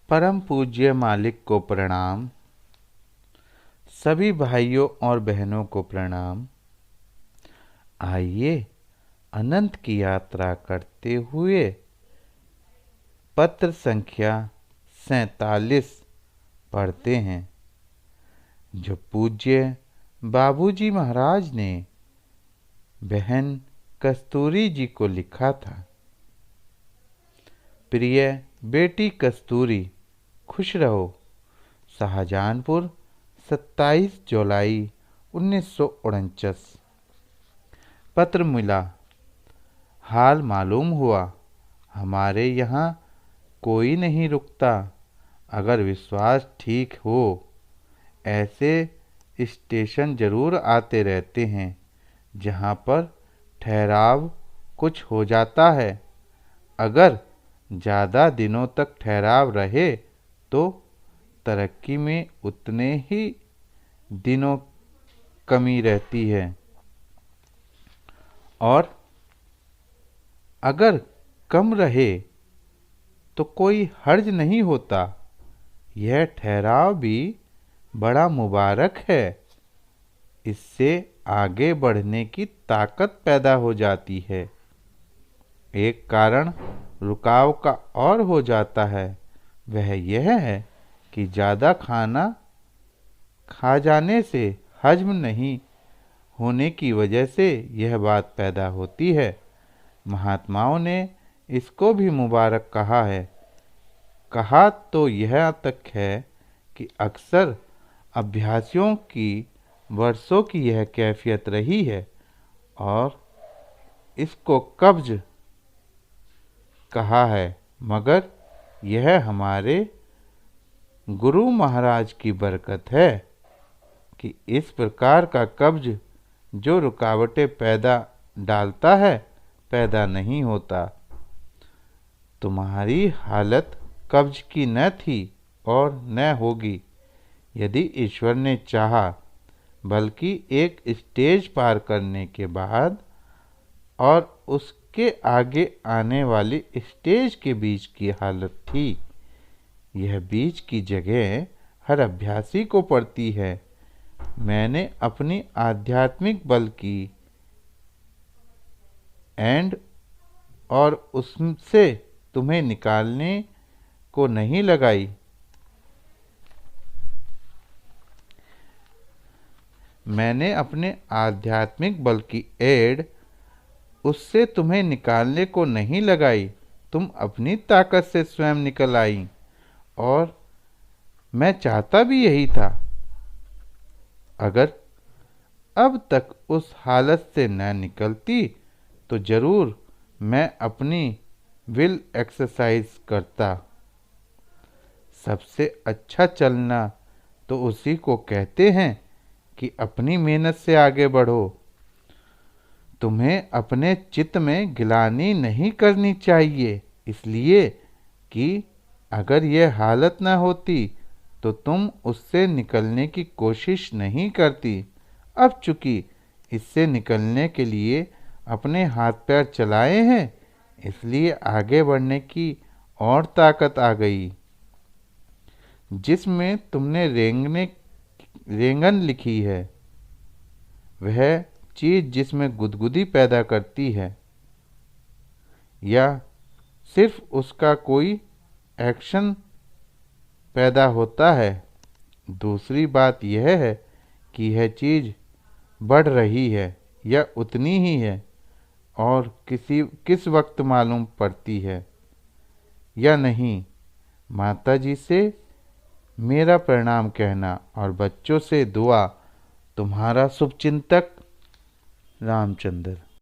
परम पूज्य मालिक को प्रणाम। सभी भाइयों और बहनों को प्रणाम। आइए अनंत की यात्रा करते हुए पत्र संख्या 47 पढ़ते हैं, जो पूज्य बाबूजी महाराज ने बहन कस्तूरी जी को लिखा था। प्रिय बेटी कस्तूरी, खुश रहो। शाहजहानपुर, 27 जुलाई 1949। पत्र मिला। हाल मालूम हुआ। हमारे यहाँ कोई नहीं रुकता। अगर विश्वास ठीक हो, ऐसे स्टेशन जरूर आते रहते हैं जहाँ पर ठहराव कुछ हो जाता है। अगर ज़्यादा दिनों तक ठहराव रहे तो तरक्की में उतने ही दिनों कमी रहती है, और अगर कम रहे तो कोई हर्ज नहीं होता। यह ठहराव भी बड़ा मुबारक है। इससे आगे बढ़ने की ताकत पैदा हो जाती है। एक कारण रुकाव का और हो जाता है, वह यह है कि ज़्यादा खाना खा जाने से हजम नहीं होने की वजह से यह बात पैदा होती है। महात्माओं ने इसको भी मुबारक कहा है। कहा तो यह तक है कि अक्सर अभ्यासियों की वर्षों की यह कैफियत रही है, और इसको कब्ज कहा है। मगर यह हमारे गुरु महाराज की बरकत है कि इस प्रकार का कब्ज जो रुकावटें डालता है, पैदा नहीं होता। तुम्हारी हालत कब्ज की न थी और न होगी, यदि ईश्वर ने चाहा, बल्कि एक स्टेज पार करने के बाद और उसके आगे आने वाली स्टेज के बीच की हालत थी। यह बीच की जगह हर अभ्यासी को पड़ती है। मैंने अपनी आध्यात्मिक बल की और उससे तुम्हें निकालने को नहीं लगाई। मैंने अपने आध्यात्मिक बल की उससे तुम्हें निकालने को नहीं लगाई। तुम अपनी ताकत से स्वयं निकल आई, और मैं चाहता भी यही था। अगर अब तक उस हालत से न निकलती तो जरूर मैं अपनी विल एक्सरसाइज करता। सबसे अच्छा चलना तो उसी को कहते हैं कि अपनी मेहनत से आगे बढ़ो। तुम्हें अपने चित्त में गिलानी नहीं करनी चाहिए, इसलिए कि अगर यह हालत न होती तो तुम उससे निकलने की कोशिश नहीं करती। अब चूंकि इससे निकलने के लिए अपने हाथ पैर चलाए हैं, इसलिए आगे बढ़ने की और ताकत आ गई। जिसमें तुमने रेंगन लिखी है, वह चीज़ जिसमें गुदगुदी पैदा करती है, या सिर्फ उसका कोई एक्शन पैदा होता है। दूसरी बात यह है कि यह चीज़ बढ़ रही है या उतनी ही है, और किस वक्त मालूम पड़ती है या नहीं। माताजी से मेरा प्रणाम कहना, और बच्चों से दुआ। तुम्हारा शुभचिंतक रामचंद्र।